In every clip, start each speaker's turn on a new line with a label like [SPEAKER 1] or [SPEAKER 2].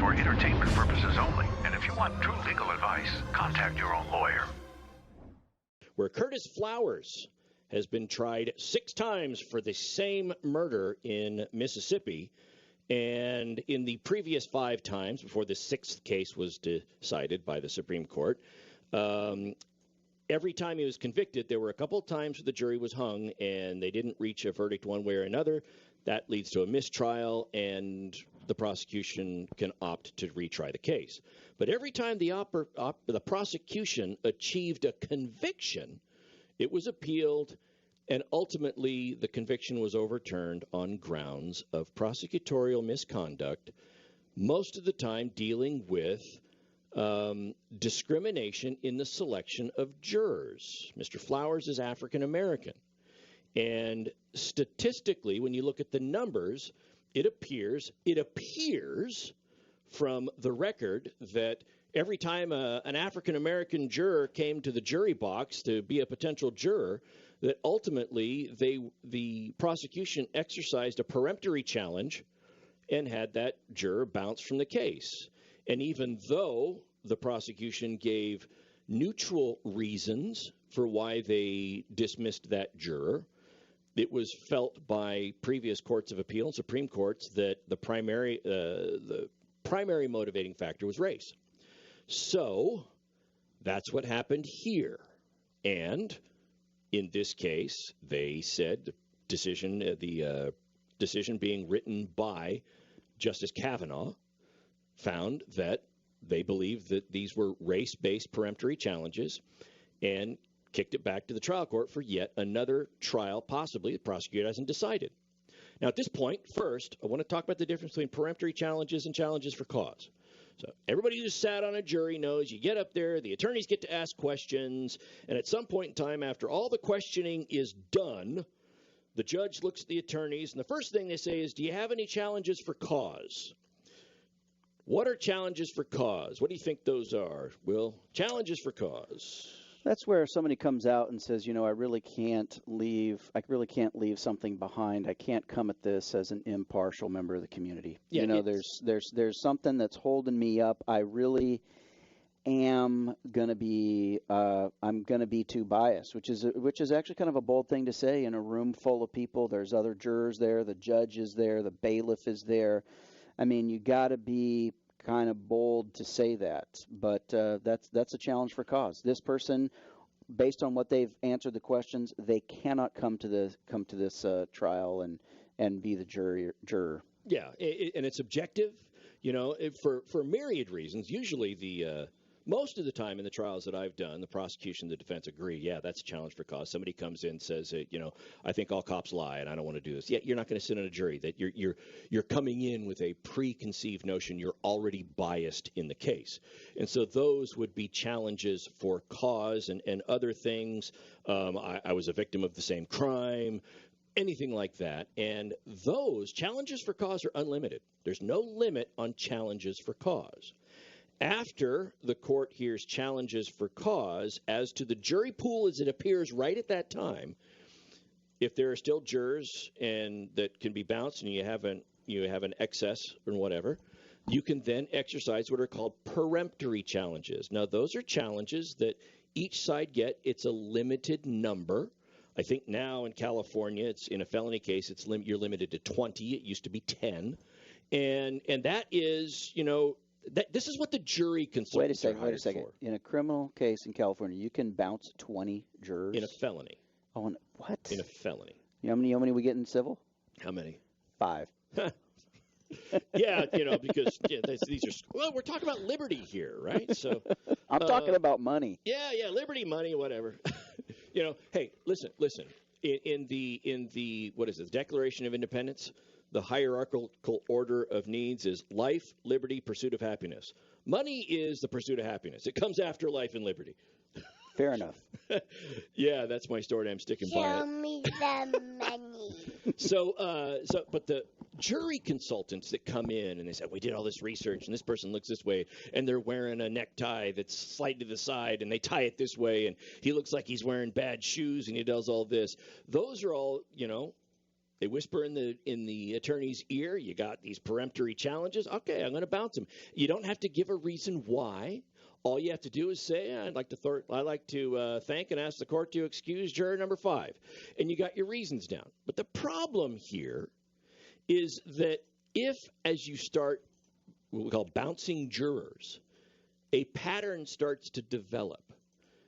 [SPEAKER 1] for entertainment purposes only. And if you want true legal advice, contact your own lawyer.
[SPEAKER 2] Where Curtis Flowers has been tried 6 times for the same murder in Mississippi. And in the previous 5 times, before the 6th case was decided by the Supreme Court, every time he was convicted, there were a couple of times where the jury was hung and they didn't reach a verdict one way or another. That leads to a mistrial, and the prosecution can opt to retry the case. But every time the prosecution achieved a conviction, it was appealed, and ultimately the conviction was overturned on grounds of prosecutorial misconduct, most of the time dealing with discrimination in the selection of jurors. Mr. Flowers is African American. And statistically, when you look at the numbers, it appears from the record that every time an African American juror came to the jury box to be a potential juror, that ultimately the prosecution exercised a peremptory challenge and had that juror bounce from the case. And even though the prosecution gave neutral reasons for why they dismissed that juror, it was felt by previous courts of appeal and Supreme Courts that the primary motivating factor was race. So that's what happened here. And in this case, they said the decision being written by Justice Kavanaugh found that they believed that these were race-based peremptory challenges and kicked it back to the trial court for yet another trial, possibly the prosecutor hasn't decided. Now, at this point, first, I want to talk about the difference between peremptory challenges and challenges for cause. So everybody who's sat on a jury knows you get up there, the attorneys get to ask questions, and at some point in time, after all the questioning is done, the judge looks at the attorneys, and the first thing they say is, do you have any challenges for cause? What are challenges for cause? What do you think those are? Will, challenges for cause.
[SPEAKER 3] That's where somebody comes out and says, I really can't leave something behind. I can't come at this as an impartial member of the community.
[SPEAKER 2] Yeah,
[SPEAKER 3] there's something that's holding me up. I really am going to be too biased, which is actually kind of a bold thing to say in a room full of people. There's other jurors there, the judge is there, the bailiff is there. I mean, you got to be kind of bold to say that, but that's a challenge for cause. This person, based on what they've answered the questions, they cannot come to this trial and be the juror.
[SPEAKER 2] Yeah, and it's objective, for myriad reasons. Usually most of the time in the trials that I've done, the prosecution and the defense agree, yeah, that's a challenge for cause. Somebody comes in and says, I think all cops lie and I don't want to do this. Yeah, you're not going to sit on a jury. That you're coming in with a preconceived notion. You're already biased in the case. And so those would be challenges for cause and other things. I was a victim of the same crime, anything like that. And those challenges for cause are unlimited. There's no limit on challenges for cause. After the court hears challenges for cause, as to the jury pool as it appears right at that time, if there are still jurors and that can be bounced and you have an excess or whatever, you can then exercise what are called peremptory challenges. Now, those are challenges that each side get. It's a limited number. I think now in California, it's in a felony case, you're limited to 20. It used to be 10. And that is, this is what the jury consultants are hired for.
[SPEAKER 3] In a criminal case in California, you can bounce 20 jurors?
[SPEAKER 2] In a felony.
[SPEAKER 3] Oh, what?
[SPEAKER 2] In a felony.
[SPEAKER 3] How many we get in civil?
[SPEAKER 2] How many?
[SPEAKER 3] 5.
[SPEAKER 2] Yeah, because these are, we're talking about liberty here, right? So
[SPEAKER 3] I'm talking about money.
[SPEAKER 2] Yeah, liberty, money, whatever. Hey, listen. In the what is it? The Declaration of Independence, the hierarchical order of needs is life, liberty, pursuit of happiness. Money is the pursuit of happiness. It comes after life and liberty.
[SPEAKER 3] Fair enough.
[SPEAKER 2] Yeah, that's my story. I'm sticking by it.
[SPEAKER 4] Show me the money.
[SPEAKER 2] But the jury consultants that come in and they say, we did all this research and this person looks this way and they're wearing a necktie that's slightly to the side and they tie it this way and he looks like he's wearing bad shoes and he does all this. Those are all, They whisper in the attorney's ear, you got these peremptory challenges. Okay, I'm going to bounce them. You don't have to give a reason why. All you have to do is say, I'd like to thank and ask the court to excuse juror number 5. And you got your reasons down. But the problem here is that if, as you start what we call bouncing jurors, a pattern starts to develop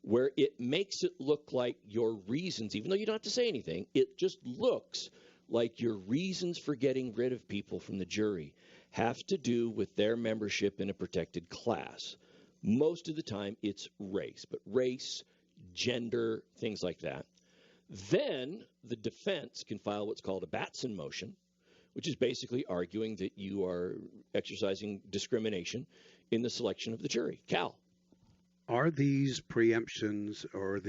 [SPEAKER 2] where it makes it look like your reasons, even though you don't have to say anything, it just looks like your reasons for getting rid of people from the jury have to do with their membership in a protected class. Most of the time, it's race, but race, gender, things like that. Then the defense can file what's called a Batson Motion, which is basically arguing that you are exercising discrimination in the selection of the jury. Cal.
[SPEAKER 5] Are these preemptions or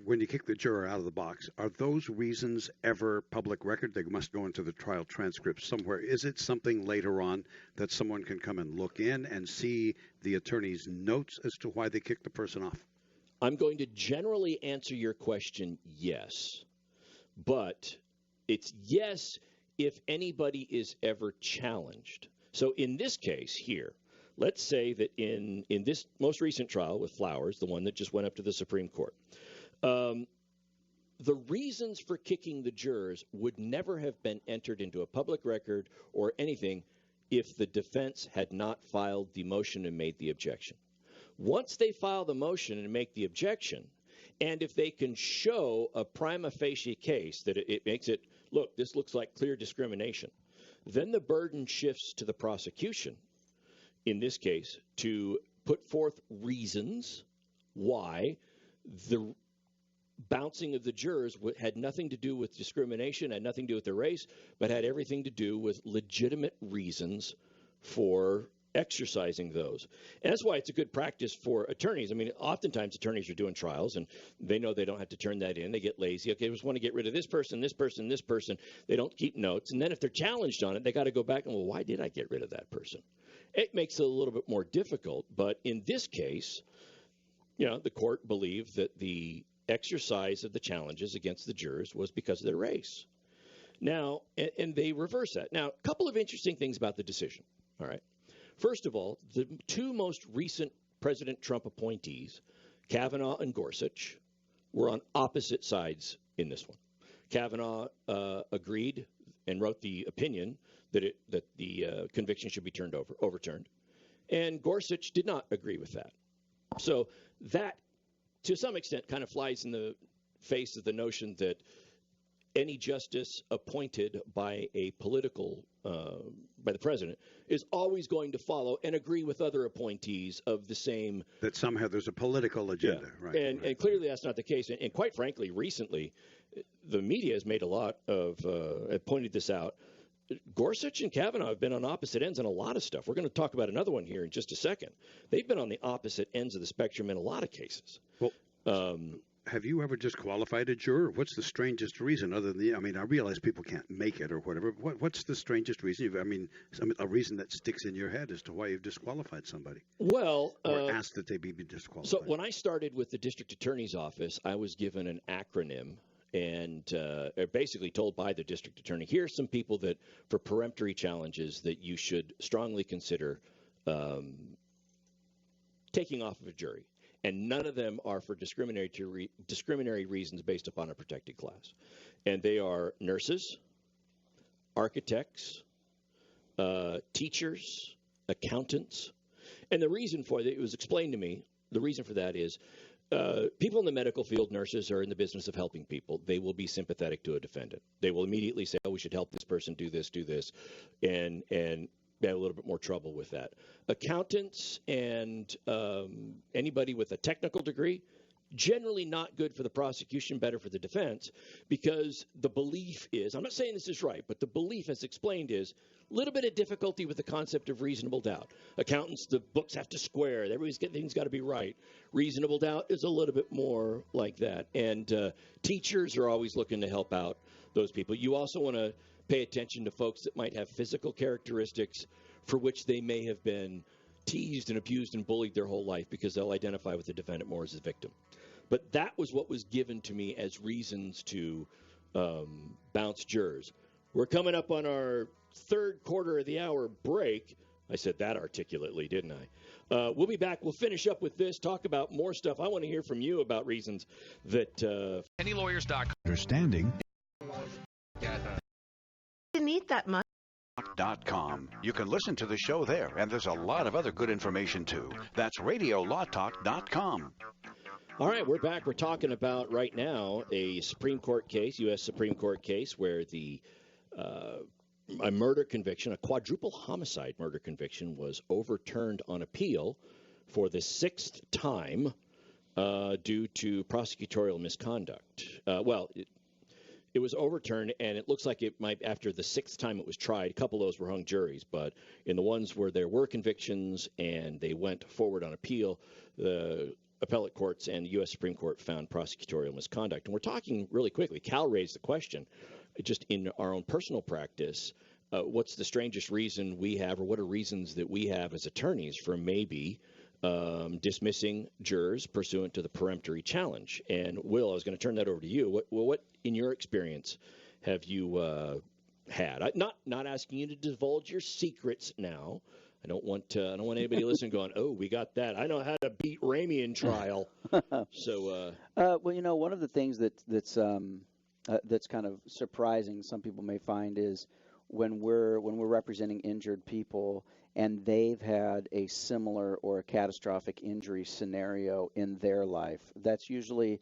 [SPEAKER 5] when you kick the juror out of the box, are those reasons ever public record? They must go into the trial transcript somewhere. Is it something later on that someone can come and look in and see the attorney's notes as to why they kicked the person off?
[SPEAKER 2] I'm going to generally answer your question yes. But it's yes if anybody is ever challenged. So in this case here, let's say that in this most recent trial with Flowers, the one that just went up to the Supreme Court, the reasons for kicking the jurors would never have been entered into a public record or anything if the defense had not filed the motion and made the objection. Once they file the motion and make the objection, and if they can show a prima facie case that it makes it, look, this looks like clear discrimination, then the burden shifts to the prosecution, in this case, to put forth reasons why the bouncing of the jurors had nothing to do with discrimination, had nothing to do with their race, but had everything to do with legitimate reasons for exercising those. And that's why it's a good practice for attorneys. I mean, oftentimes attorneys are doing trials, and they know they don't have to turn that in. They get lazy. Okay, I just want to get rid of this person, this person, this person. They don't keep notes. And then if they're challenged on it, they got to go back and, well, why did I get rid of that person? It makes it a little bit more difficult. But in this case, the court believed that the exercise of the challenges against the jurors was because of their race. Now, and they reverse that. Now, a couple of interesting things about the decision. All right. First of all, the two most recent President Trump appointees, Kavanaugh and Gorsuch, were on opposite sides in this one. Kavanaugh agreed and wrote the opinion that the conviction should be overturned, and Gorsuch did not agree with that. So that, to some extent, kind of flies in the face of the notion that any justice appointed by a political, by the president, is always going to follow and agree with other appointees of the same.
[SPEAKER 5] That somehow there's a political agenda, right?
[SPEAKER 2] And clearly that's not the case. And quite frankly, recently, the media has made a lot of, pointed this out. Gorsuch and Kavanaugh have been on opposite ends on a lot of stuff. We're going to talk about another one here in just a second. They've been on the opposite ends of the spectrum in a lot of cases.
[SPEAKER 5] Well, have you ever disqualified a juror? What's the strangest reason other than I realize people can't make it or whatever. What's the strangest reason? A reason that sticks in your head as to why you've disqualified somebody.
[SPEAKER 2] Well,
[SPEAKER 5] or asked that they be disqualified.
[SPEAKER 2] So when I started with the district attorney's office, I was given an acronym and basically told by the district attorney, here are some people that, for peremptory challenges, that you should strongly consider taking off of a jury. And none of them are for discriminatory reasons based upon a protected class. And they are nurses, architects, teachers, accountants. And the reason for that, it was explained to me, the reason for that is people in the medical field, nurses, are in the business of helping people. They will be sympathetic to a defendant. They will immediately say, oh, we should help this person do this, and have a little bit more trouble with that. Accountants and anybody with a technical degree, generally not good for the prosecution, better for the defense, because the belief is, I'm not saying this is right, but the belief as explained is a little bit of difficulty with the concept of reasonable doubt. Accountants, the books have to square. Everything's got to be right. Reasonable doubt is a little bit more like that. And teachers are always looking to help out those people. You also want to pay attention to folks that might have physical characteristics for which they may have been teased and abused and bullied their whole life because they'll identify with the defendant more as a victim. But that was what was given to me as reasons to bounce jurors. We're coming up on our third quarter of the hour break. I said that articulately, didn't I? We'll be back. We'll finish up with this, talk about more stuff. I want to hear from you about reasons that...
[SPEAKER 1] PennyLawyers.com.
[SPEAKER 6] Understanding.
[SPEAKER 7] Didn't eat that much.
[SPEAKER 6] .com. You can listen to the show there, and there's a lot of other good information, too. That's RadioLawTalk.com.
[SPEAKER 2] All right, we're back. We're talking about, right now, a Supreme Court case, U.S. Supreme Court case, where a murder conviction, a quadruple homicide murder conviction, was overturned on appeal for the sixth time due to prosecutorial misconduct. It was overturned, and it looks like it might, after the sixth time it was tried, a couple of those were hung juries, but in the ones where there were convictions and they went forward on appeal, the appellate courts and the U.S. Supreme Court found prosecutorial misconduct. And we're talking really quickly. Cal raised the question, just in our own personal practice, what's the strangest reason we have, or what are reasons that we have as attorneys for maybe dismissing jurors pursuant to the Peremptory Challenge? And Will, I was going to turn that over to you. What in your experience, have you had? Not asking you to divulge your secrets now. I don't want anybody listening going, oh, we got that. I know how to beat Ramey in trial. So,
[SPEAKER 3] one of the things that's kind of surprising, some people may find, is when we're representing injured people and they've had a similar or a catastrophic injury scenario in their life. That's usually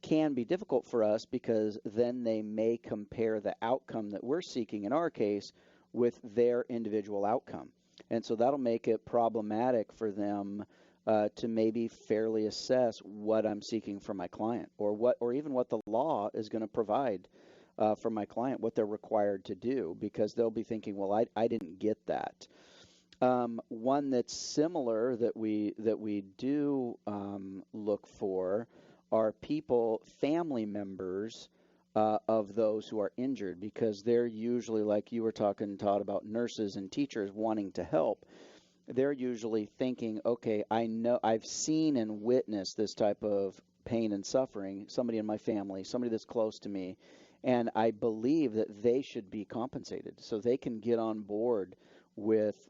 [SPEAKER 3] can be difficult for us, because then they may compare the outcome that we're seeking in our case with their individual outcome. And so that'll make it problematic for them to maybe fairly assess what I'm seeking for my client, or even what the law is going to provide for my client, what they're required to do, because they'll be thinking, well, I didn't get that. One that's similar that we do look for are family members of those who are injured, because they're usually, like you were talking, Todd, about nurses and teachers wanting to help. They're usually thinking, okay, I know I've seen and witnessed this type of pain and suffering, somebody in my family, somebody that's close to me, and I believe that they should be compensated, so they can get on board with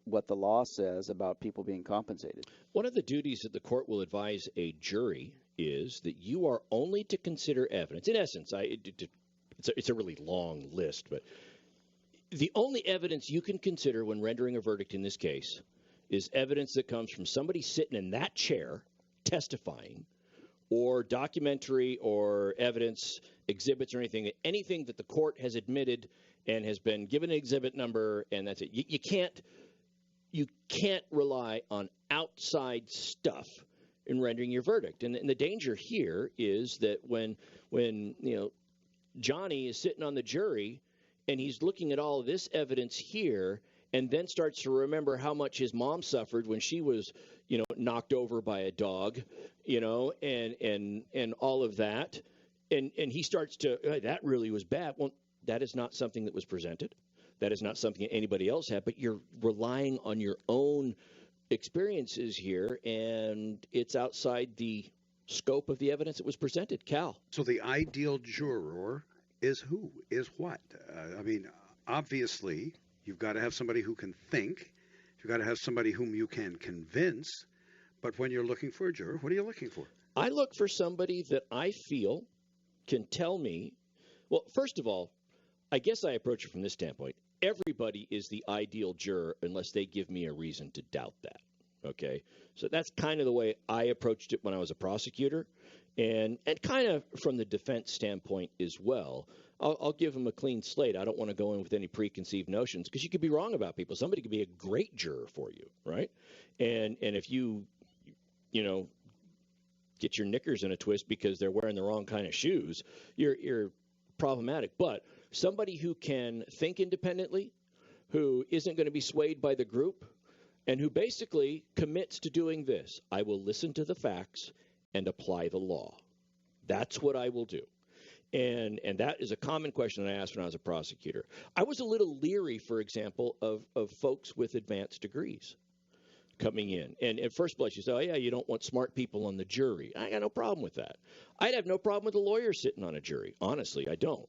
[SPEAKER 3] what the law says about people being compensated.
[SPEAKER 2] One of the duties that the court will advise a jury is that you are only to consider evidence. In essence, it's a really long list, but the only evidence you can consider when rendering a verdict in this case is evidence that comes from somebody sitting in that chair testifying, or documentary or evidence, exhibits, or anything that the court has admitted and has been given an exhibit number, and that's it. You can't rely on outside stuff in rendering your verdict. And the danger here is that when Johnny is sitting on the jury and he's looking at all of this evidence here, and then starts to remember how much his mom suffered when she was, knocked over by a dog, and all of that, and he starts to, that really was bad. Well, that is not something that was presented. That is not something that anybody else had, but you're relying on your own experiences here, and it's outside the scope of the evidence that was presented. Cal.
[SPEAKER 5] So the ideal juror is who? Is what? Obviously, you've got to have somebody who can think. You've got to have somebody whom you can convince. But when you're looking for a juror, what are you looking for?
[SPEAKER 2] I look for somebody that I feel can tell me, well, first of all, I guess I approach it from this standpoint. Everybody is the ideal juror unless they give me a reason to doubt that, okay? So that's kind of the way I approached it when I was a prosecutor, and kind of from the defense standpoint as well. I'll give them a clean slate. I don't want to go in with any preconceived notions, because you could be wrong about people. Somebody could be a great juror for you, right? And if you get your knickers in a twist because they're wearing the wrong kind of shoes, you're problematic. But somebody who can think independently, who isn't going to be swayed by the group, and who basically commits to doing this: I will listen to the facts and apply the law. That's what I will do. And that is a common question that I asked when I was a prosecutor. I was a little leery, for example, of folks with advanced degrees, coming in. And at first blush, you say, oh, yeah, you don't want smart people on the jury. I got no problem with that. I'd have no problem with a lawyer sitting on a jury. Honestly, I don't.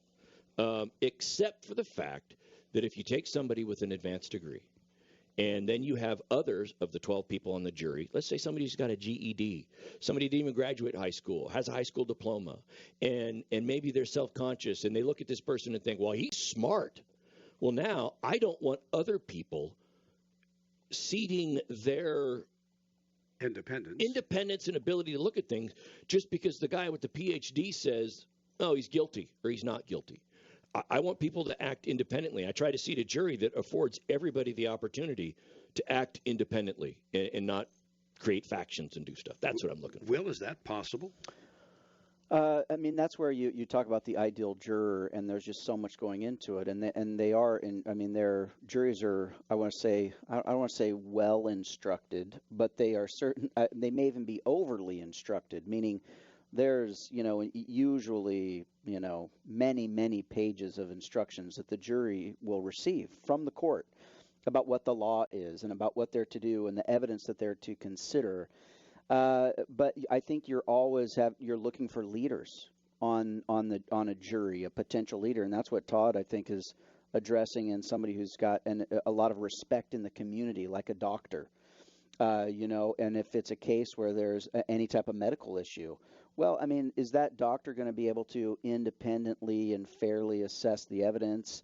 [SPEAKER 2] Except for the fact that if you take somebody with an advanced degree, and then you have others of the 12 people on the jury, let's say somebody's got a GED, somebody didn't even graduate high school, has a high school diploma, and maybe they're self-conscious, and they look at this person and think, well, he's smart. Well, now I don't want other people ceding their independence and ability to look at things just because the guy with the PhD says, oh, he's guilty or he's not guilty. I want people to act independently. I try to seat a jury that affords everybody the opportunity to act independently and not create factions and do stuff. That's what I'm looking for.
[SPEAKER 5] Will, is that possible?
[SPEAKER 3] I mean, that's where you talk about the ideal juror, and there's just so much going into it. And they are, their juries are, I don't want to say well instructed, but they are certain, they may even be overly instructed, meaning there's, usually, many, many pages of instructions that the jury will receive from the court about what the law is and about what they're to do and the evidence that they're to consider. But I think you're looking for leaders on a jury, a potential leader, and that's what Todd, I think, is addressing, and somebody who's got a lot of respect in the community, like a doctor. And if it's a case where there's any type of medical issue, well, is that doctor going to be able to independently and fairly assess the evidence?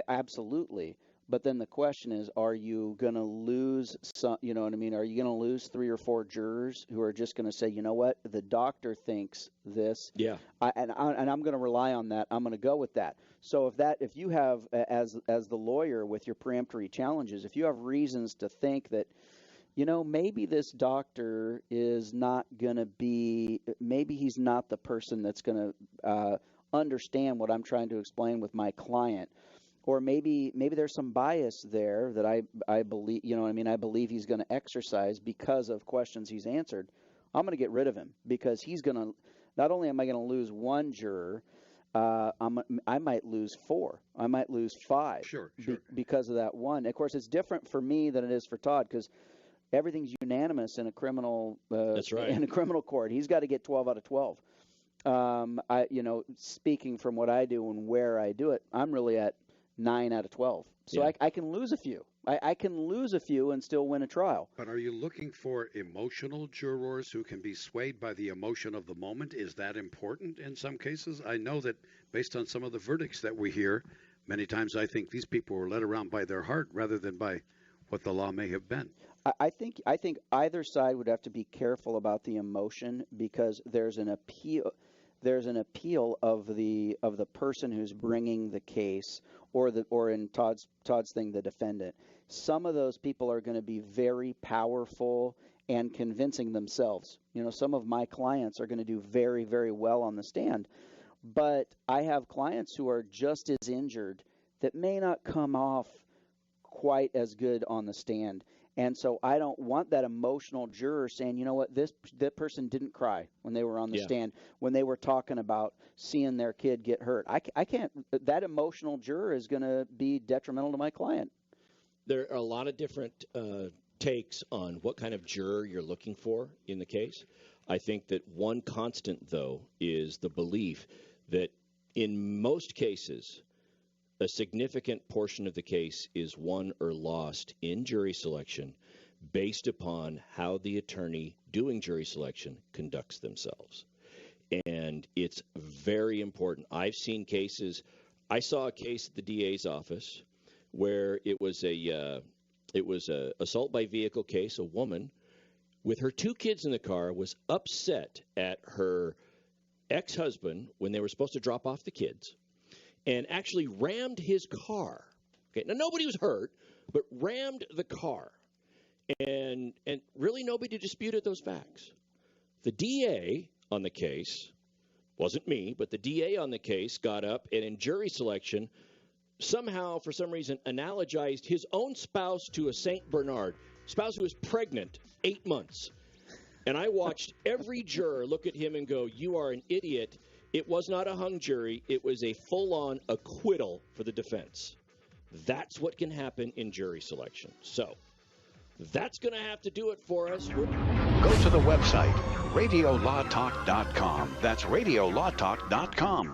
[SPEAKER 3] Absolutely. But then the question is, are you going to lose some, Are you going to lose 3 or 4 jurors who are just going to say, you know what, the doctor thinks this,
[SPEAKER 2] yeah,
[SPEAKER 3] and I'm going to rely on that. I'm going to go with that. So if you have, as the lawyer with your peremptory challenges, if you have reasons to think that, maybe this doctor is not going to be, maybe he's not the person that's going to understand what I'm trying to explain with my client. Or maybe there's some bias there that I believe, I believe he's going to exercise because of questions he's answered. I'm going to get rid of him because he's going to, not only am I going to lose 1 juror, I might lose 4. I might lose 5
[SPEAKER 5] Sure.
[SPEAKER 3] Because of that one. Of course, it's different for me than it is for Todd because everything's unanimous in a criminal
[SPEAKER 2] That's right.
[SPEAKER 3] in a criminal court. He's got to get 12 out of 12. Speaking from what I do and where I do it, I'm really at 9 out of 12. So yeah. I can lose a few. I can lose a few and still win a trial.
[SPEAKER 5] But are you looking for emotional jurors who can be swayed by the emotion of the moment? Is that important in some cases? I know that based on some of the verdicts that we hear, many times I think these people were led around by their heart rather than by what the law may have been.
[SPEAKER 3] I think either side would have to be careful about the emotion because there's an appeal. There's an appeal of the person who's bringing the case, or in Todd's thing, the defendant. Some of those people are going to be very powerful and convincing themselves. Some of my clients are going to do very, very well on the stand, but I have clients who are just as injured that may not come off quite as good on the stand. And so I don't want that emotional juror saying, you know what, that person didn't cry when they were on the stand, when they were talking about seeing their kid get hurt. I can't. That emotional juror is going to be detrimental to my client.
[SPEAKER 2] There are a lot of different takes on what kind of juror you're looking for in the case. I think that one constant, though, is the belief that in most cases, a significant portion of the case is won or lost in jury selection based upon how the attorney doing jury selection conducts themselves. And it's very important. I've seen cases. I saw a case at the DA's office where it was a assault by vehicle case. A woman with her 2 kids in the car was upset at her ex-husband when they were supposed to drop off the kids, and actually rammed his car. Okay, now nobody was hurt, but rammed the car. And really nobody disputed those facts. The DA on the case, wasn't me, but the DA on the case got up and in jury selection somehow, for some reason, analogized his own spouse to a St. Bernard, spouse who was pregnant 8 months. And I watched every juror look at him and go, you are an idiot. It was not a hung jury. It was a full-on acquittal for the defense. That's what can happen in jury selection. So That's going to have to do it for us.
[SPEAKER 6] Go to the website, radiolawtalk.com. That's radiolawtalk.com.